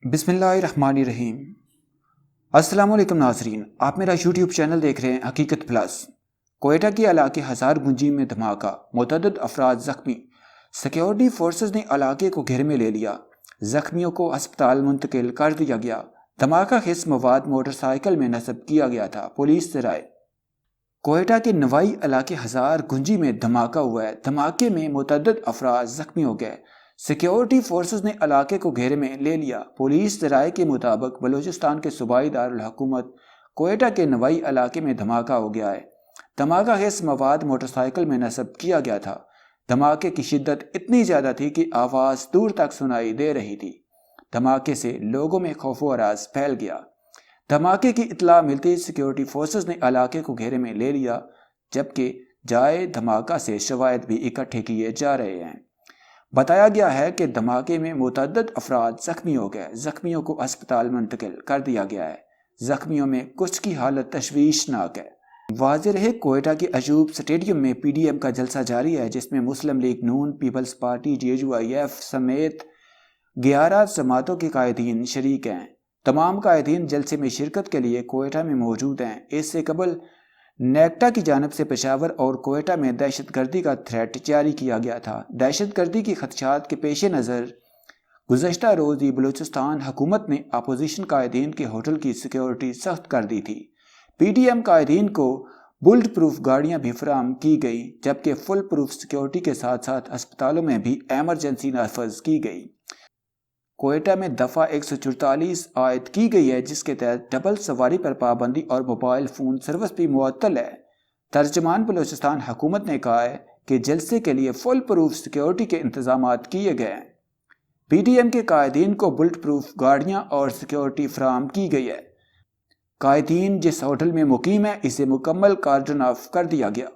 बिस्मिल्लाहिर्रहमानिर्रहीम। अस्सलाम वालेकुम नाज़रीन, आप मेरा यूट्यूब चैनल देख रहे हैं हकीकत प्लस। कोयटा के इलाके हजार गुंजी में धमाका, मुतअद्दिद अफराद जख्मी। सिक्योरिटी फोर्सेस ने इलाके को घेरे में ले लिया, जख्मियों को अस्पताल मुंतकिल कर दिया गया। धमाका खेस मवाद मोटरसाइकिल में नस्ब किया गया था, पुलिस से राय। कोयटा के नवाई इलाके हजार गुंजी में धमाका हुआ है। धमाके में मुतअद्दिद अफराद जख्मी हो गए। सिक्योरिटी फोर्सेस ने इलाके को घेरे में ले लिया। पुलिस राय के मुताबिक बलूचिस्तान के सूबाई दारुल हुकूमत कोयटा के नवाई इलाके में धमाका हो गया है। धमाका खेस मवाद मोटरसाइकिल में नस्ब किया गया था। धमाके की शिद्दत इतनी ज़्यादा थी कि आवाज़ दूर तक सुनाई दे रही थी। धमाके से लोगों में खौफ व राज फैल गया। धमाके की इत्तला मिलते सिक्योरिटी फोर्सेस ने इलाके को घेरे में ले लिया, जबकि जाए धमाका से शवाहिद भी इकट्ठे किए जा रहे हैं। बताया गया है कि धमाके में मुतअद्दिद अफराद जख्मी हो गए। जख्मियों को अस्पताल मुंतकिल कर दिया गया है। जख्मियों में कुछ की हालत तशवीशनाक है। वाज़ेह रहे कोयटा के अजूब स्टेडियम में PDM का जलसा जारी है, जिसमें मुस्लिम लीग नून, पीपल्स पार्टी, JUIF समेत 11 जमातों के कायदीन शरीक हैं। तमाम कायदीन जलसे में शिरकत के लिए कोयटा में मौजूद हैं। इससे कबल नेक्टा की जानिब से पेशावर और कोयटा में दहशतगर्दी का थ्रेट जारी किया गया था। दहशतगर्दी के खदशात के पेश नज़र गुज़श्ता रोज़ ही बलूचिस्तान हुकूमत ने अपोजिशन कायदीन के होटल की सिक्योरिटी सख्त कर दी थी। PDM कायदीन को बुलेट प्रूफ गाड़ियाँ भी फराहम की गई, जबकि फुल प्रूफ सिक्योरिटी के साथ साथ अस्पतालों में भी एमरजेंसी नाफज की गई। कोयटा में दफ़ा 144 आयद की गई है, जिसके तहत डबल सवारी पर पाबंदी और मोबाइल फ़ोन सर्विस भी मुअत्तल है। तर्जमान बलूचिस्तान हुकूमत ने कहा है कि जलसे के लिए फुल प्रूफ सिक्योरिटी के इंतजाम किए गए हैं। PDM के कायदीन को बुलेट प्रूफ गाड़ियाँ और सिक्योरिटी फराहम की गई है। कायदीन जिस होटल में मुकीम है, इसे मुकम्मल कार्डन ऑफ कर दिया गया।